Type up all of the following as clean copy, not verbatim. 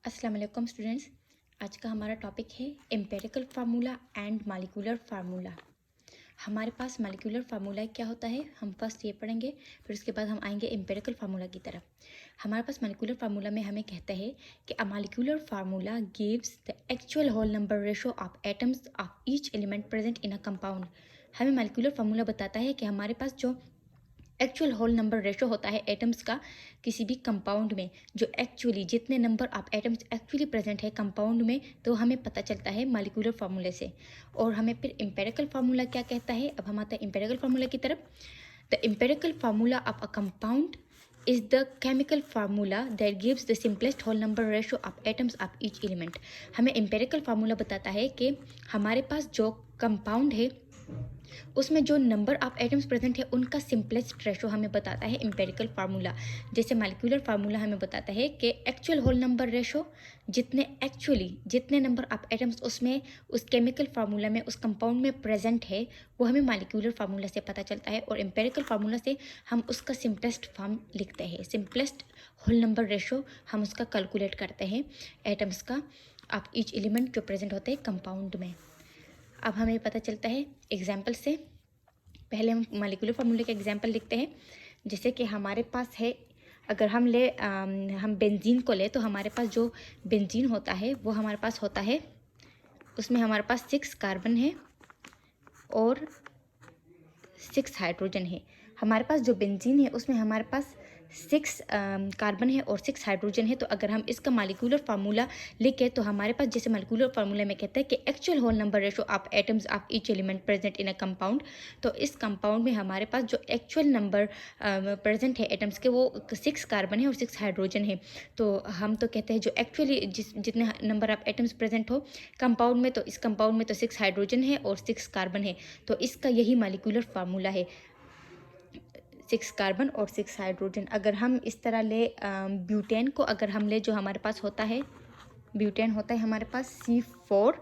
अस्सलाम वालेकुम स्टूडेंट्स। आज का हमारा टॉपिक है empirical formula and molecular formula. हमारे पास मॉलिक्यूलर फार्मूला क्या होता है हम फर्स्ट ये पढ़ेंगे, फिर उसके बाद हम आएंगे एम्पिरिकल फार्मूला की तरफ। हमारे पास मॉलिक्यूलर फार्मूला में हमें कहता है कि a molecular formula gives the actual whole number ratio of atoms of each element present in a compound. हमें मॉलिक्यूलर फार्मूला बताता है कि हमारे पास जो एक्चुअल होल नंबर रेशो होता है एटम्स का किसी भी कंपाउंड में, जो एक्चुअली जितने number of atoms actually present है कंपाउंड में, तो हमें पता चलता है मॉलिक्यूलर फार्मूले से। और हमें फिर एम्पिरिकल फार्मूला क्या कहता है। अब हम आते हैं एम्पिरिकल फार्मूला की तरफ। The empirical formula of a compound is the chemical formula that gives the simplest whole number ratio of atoms of each element। हमें एम्पिरिकल फार्मूला बताता है कि हमारे पास जो कंपाउंड है उसमें जो नंबर ऑफ एटम्स प्रेजेंट है उनका सिंपलेस्ट रेशो हमें बताता है एम्पिरिकल फार्मूला। जैसे मॉलिक्यूलर फार्मूला हमें बताता है कि एक्चुअल होल नंबर रेशो, जितने नंबर ऑफ एटम्स उसमें उस केमिकल फार्मूला में उस कंपाउंड में प्रेजेंट है वो हमें मॉलिक्यूलर फार्मूला से पता चलता है। और एम्पिरिकल फार्मूला से हम उसका सिंपलेस्ट फॉर्म लिखते हैं, सिंपलेस्ट होल नंबर रेशो हम उसका कैलकुलेट करते हैं एटम्स का ऑफ ईच एलिमेंट जो प्रेजेंट होते हैं कंपाउंड में। अब हमें पता चलता है एग्जाम्पल से। पहले हम मॉलिक्यूलर फार्मूले का एग्जाम्पल लिखते हैं। जैसे कि हमारे पास है, अगर हम बेंजीन को ले तो हमारे पास जो बेंजीन होता है वो हमारे पास होता है, उसमें हमारे पास 6 कार्बन है और 6 हाइड्रोजन है। हमारे पास जो बेंजीन है उसमें हमारे पास 6 कार्बन है और 6 हाइड्रोजन है। तो अगर हम इसका मॉलिक्यूलर फार्मूला लिखे तो हमारे पास, जैसे मॉलिक्यूलर फार्मूला में कहते हैं कि actual whole number ratio of atoms of each element present in a compound, तो इस कंपाउंड में हमारे पास जो एक्चुअल नंबर प्रेजेंट है एटम्स के वो 6 कार्बन है और 6 हाइड्रोजन है। तो हम तो कहते हैं जो एक्चुअली जितने नंबर ऑफ एटम्स प्रेजेंट हो कंपाउंड में, तो इस कंपाउंड में तो 6 हाइड्रोजन है और 6 कार्बन है। तो इसका यही मॉलिक्यूलर फार्मूला है, 6 कार्बन और 6 हाइड्रोजन। अगर हम इस तरह ले ब्यूटेन को, अगर हम ले, जो हमारे पास होता है ब्यूटेन होता है हमारे पास C4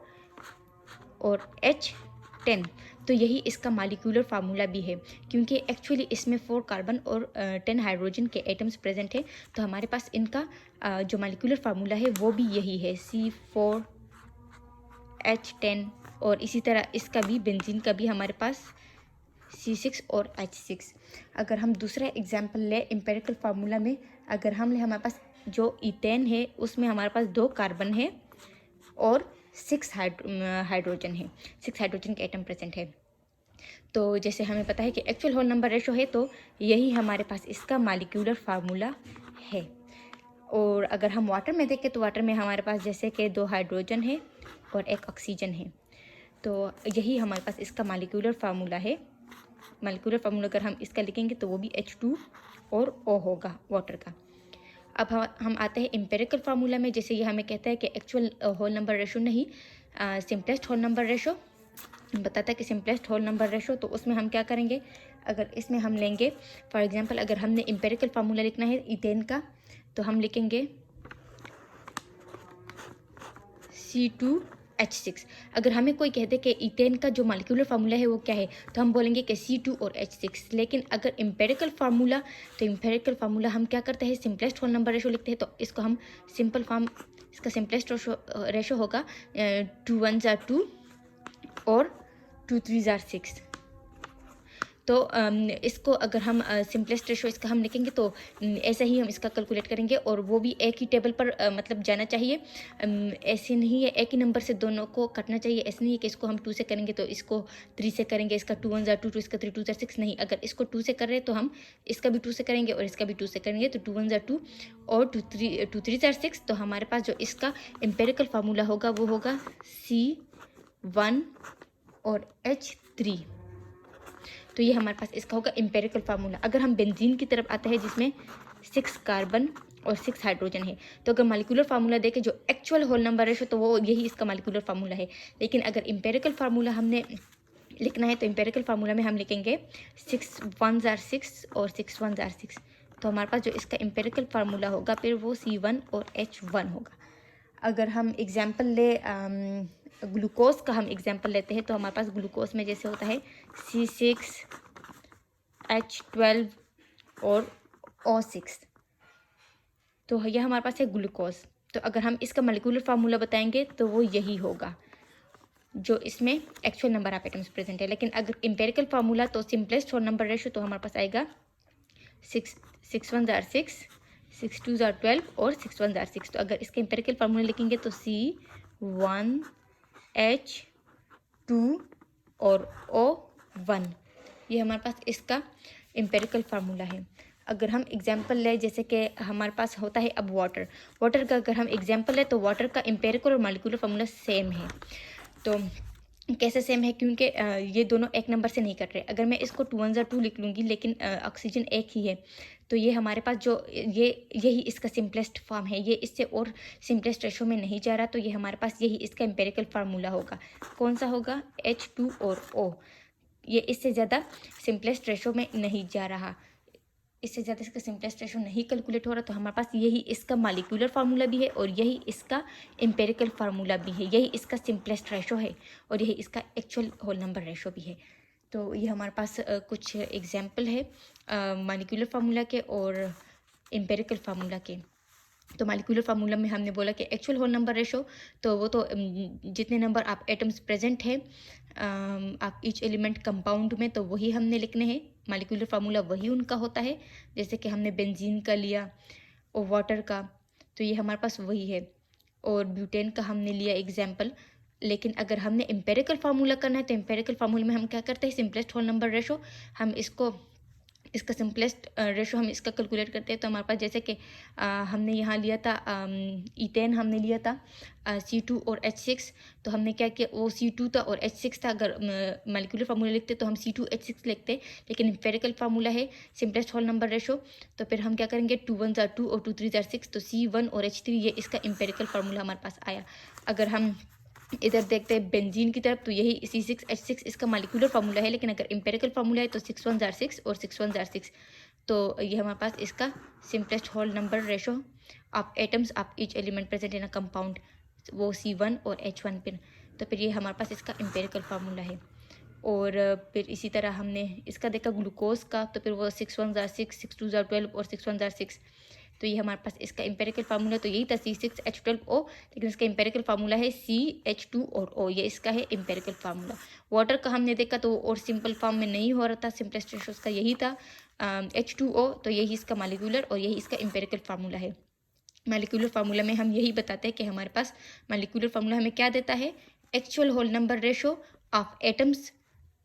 और H10, तो यही इसका मॉलिक्यूलर फार्मूला भी है, क्योंकि एक्चुअली इसमें 4 कार्बन और 10 हाइड्रोजन के एटम्स प्रेजेंट है। तो हमारे पास इनका जो मॉलिक्यूलर फार्मूला है वो भी यही है, C4H10। और इसी तरह इसका भी, बेंजीन का भी हमारे पास C6 और H6। अगर हम दूसरा एग्जाम्पल ले एम्पिरिकल फार्मूला में, अगर हम ले, हमारे पास जो ईथेन है उसमें हमारे पास 2 कार्बन है और 6 हाइड्रोजन है, 6 हाइड्रोजन के एटम प्रेजेंट है। तो जैसे हमें पता है कि एक्चुअल होल नंबर रेशो है, तो यही हमारे पास इसका मॉलिक्यूलर फार्मूला है। और अगर हम वाटर में देखें तो वाटर में हमारे पास जैसे कि 2 हाइड्रोजन है और 1 ऑक्सीजन है, तो यही हमारे पास इसका मॉलिक्यूलर फार्मूला है। मॉलिक्यूलर फार्मूला अगर हम इसका लिखेंगे तो वो भी H2 और O होगा वाटर का। अब हम आते हैं एम्पिरिकल फार्मूला में। जैसे ये हमें कहता है कि एक्चुअल होल नंबर रेशो नहीं, सिंपलेस्ट होल नंबर रेशो बताता है कि सिंपलेस्ट होल नंबर रेशो। तो उसमें हम क्या करेंगे, अगर इसमें हम लेंगे फॉर एग्जांपल, अगर हमने एम्पिरिकल फार्मूला लिखना है ईथेन का, तो हम लिखेंगे C2H6। अगर हमें कोई कहते कि ईथेन का जो मॉलिक्यूलर फार्मूला है वो क्या है, तो हम बोलेंगे कि C2 और H6। लेकिन अगर एम्पिरिकल फार्मूला, तो एम्पिरिकल फार्मूला हम क्या करते हैं, सिंपलेस्ट होल नंबर रेशो लिखते हैं। तो इसको हम सिंपल फॉर्म, इसका सिंपलेस्ट रेशो होगा 2 1s are 2 और 2 3s are 6। तो इसको अगर हम सिंपलेस्ट रेशो इसका हम लिखेंगे तो ऐसे ही हम इसका कैलकुलेट करेंगे, और वो भी एक ही टेबल पर मतलब जाना चाहिए। ऐसे नहीं है एक ही नंबर से दोनों को कटना चाहिए। ऐसे नहीं है कि इसको हम 2 से करेंगे तो इसको 3 से करेंगे, इसका 2 1s are 2 2, इसका 3 2s are 6 नहीं। अगर इसको 2 से कर रहे हैं तो हम इसका भी 2 से करेंगे और इसका भी 2 से करेंगे, तो 2 1s are 2 और 2 3s are 6। तो हमारे पास जो इसका एम्पेरिकल फार्मूला होगा वो होगा C1 और H3। तो ये हमारे पास इसका होगा एम्पेरिकल फार्मूला। अगर हम बेंजीन की तरफ आते हैं जिसमें 6 कार्बन और 6 हाइड्रोजन है, तो अगर मॉलिक्यूलर फार्मूला देखें जो एक्चुअल होल नंबर रेशो, तो वो यही इसका मॉलिक्यूलर फार्मूला है। लेकिन अगर एम्पेरिकल फार्मूला हमने लिखना है तो एम्पेरिकल फार्मूला में हम लिखेंगे 6 1s are 6 और 6 1s are 6। तो हमारे पास जो इसका एम्पेरिकल फार्मूला होगा फिर वो C1 और H1 होगा। अगर हम एग्जाम्पल ले ग्लूकोज का हम एग्जाम्पल लेते हैं, तो हमारे पास ग्लूकोज में जैसे होता है C6H12 और O6। तो यह हमारे पास है ग्लूकोज। तो अगर हम इसका मॉलिक्यूलर फार्मूला बताएंगे तो वो यही होगा जो इसमें actual number of atoms present है। लेकिन अगर एम्पेरिकल फार्मूला तो सिंपलेस्ट होल नंबर रेशो तो हमारे पास आएगा 6 × 1 = 6, 6 × 2 = 12 और 6 × 1 = 6। तो अगर इसका एम्पेरिकल फार्मूला लिखेंगे तो C1H2 और O1, ये हमारे पास इसका एम्पेरिकल फार्मूला है। अगर हम एग्जांपल लें, जैसे कि हमारे पास होता है अब वाटर का अगर हम एग्जांपल लें तो वाटर का एम्पेरिकल और मॉलिक्यूलर फार्मूला सेम है। तो कैसे सेम है? क्योंकि ये दोनों एक नंबर से नहीं कट रहे। अगर मैं इसको 2 × 2 लिख लूँगी लेकिन ऑक्सीजन एक ही है, तो ये हमारे पास जो यही इसका सिंपलेस्ट फॉर्म है, ये इससे और सिंपलेस्ट रेशो में नहीं जा रहा, तो ये हमारे पास यही इसका एम्पेरिकल फार्मूला होगा। कौन सा होगा? H2 और O। ये इससे ज़्यादा सिंपलेस्ट रेशो में नहीं जा रहा, इससे ज़्यादा इसका सिंपलेस्ट रेशो नहीं कैलकुलेट हो रहा, तो हमारे पास यही इसका मॉलिक्यूलर फार्मूला भी है और यही इसका एम्पेरिकल फार्मूला भी है। यही इसका सिंपलेस्ट रेशो है और यही इसका एक्चुअल होल नंबर रेशो भी है। तो ये हमारे पास कुछ एग्जाम्पल है मॉलिक्यूलर फार्मूला के और एम्पेरिकल फार्मूला के। तो मॉलिक्यूलर फार्मूला में हमने बोला कि एक्चुअल होल नंबर रेशो, तो वो तो जितने नंबर आप एटम्स प्रेजेंट है आप ईच एलिमेंट कंपाउंड में, तो वही हमने लिखने हैं। मॉलिक्यूलर फार्मूला वही उनका होता है, जैसे कि हमने बेंजीन का लिया और वाटर का, तो ये हमारे पास वही है। और ब्यूटेन का हमने लिया एग्जाम्पल। लेकिन अगर हमने एम्पेरिकल फार्मूला करना है तो एम्पेरिकल फार्मूला में हम क्या करते हैं? सिंपलेस्ट होल नंबर रेशो, हम इसका सिंपलेस्ट रेशो हम इसका कैलकुलेट करते हैं। तो हमारे पास जैसे कि हमने यहाँ लिया था ईथेन, हमने लिया था C2 और H6, तो हमने क्या किया? वो C2 था और H6 था। अगर मॉलिक्यूलर फार्मूला लिखते तो हम C2H6 लिखते, लेकिन एम्पेरिकल फार्मूला है सिंपलेस्ट होल नंबर रेशो, तो फिर हम क्या करेंगे? 2 × 1 = 2 और 2 × 3 = 6, तो C1 और H3 ये इसका एम्पेरिकल फार्मूला हमारे पास आया। अगर हम इधर देखते हैं बेंजीन की तरफ, तो यही C6H6 इसका मॉलिक्यूलर फार्मूला है, लेकिन अगर एम्पेरिकल फार्मूला है तो 6 × 1 = 6 और 6 × 1 = 6। तो ये हमारे पास इसका simplest whole number ratio of atoms of each element present in a compound, वो C1 और H1 पिन। तो फिर ये हमारे पास इसका एम्पेरिकल फार्मूला है। और फिर इसी तरह हमने इसका देखा ग्लूकोज का, तो फिर वो 6 × 1 = 6, 6 × 2 = 12 और 6 × 1 = 6। तो ये हमारे पास इसका एम्पेरिकल फार्मूला तो यही था C6H12O, लेकिन इसका एम्पेरिकल फार्मूला है CH2 और O, ये इसका है एम्पेरिकल फार्मूला। वाटर का हमने देखा तो और सिंपल फॉर्म में नहीं हो रहा था, सिंपलेस्ट रेशो का यही था H2O, तो यही इसका मॉलिक्यूलर और यही इसका एम्पेरिकल फार्मूला है। मॉलिक्यूलर फार्मूला में हम यही बताते हैं कि हमारे पास मॉलिक्यूलर फार्मूला हमें क्या देता है? Actual whole number ratio of atoms,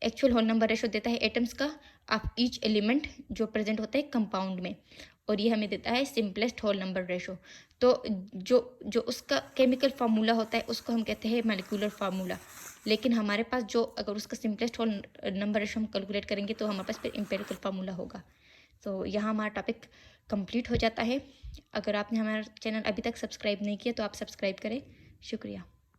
actual whole number ratio देता है एटम्स का ऑफ ईच एलिमेंट जो प्रेजेंट होता है कंपाउंड में, और ये हमें देता है सिंपलेस्ट होल नंबर रेशो। तो जो उसका केमिकल फार्मूला होता है उसको हम कहते हैं मॉलिक्यूलर फार्मूला, लेकिन हमारे पास जो अगर उसका सिंपलेस्ट होल नंबर रेशो हम कैलकुलेट करेंगे तो हमारे पास फिर एम्पेरिकल फार्मूला होगा। तो यहाँ हमारा टॉपिक कंप्लीट हो जाता है। अगर आपने हमारा चैनल अभी तक सब्सक्राइब नहीं किया तो आप सब्सक्राइब करें। शुक्रिया।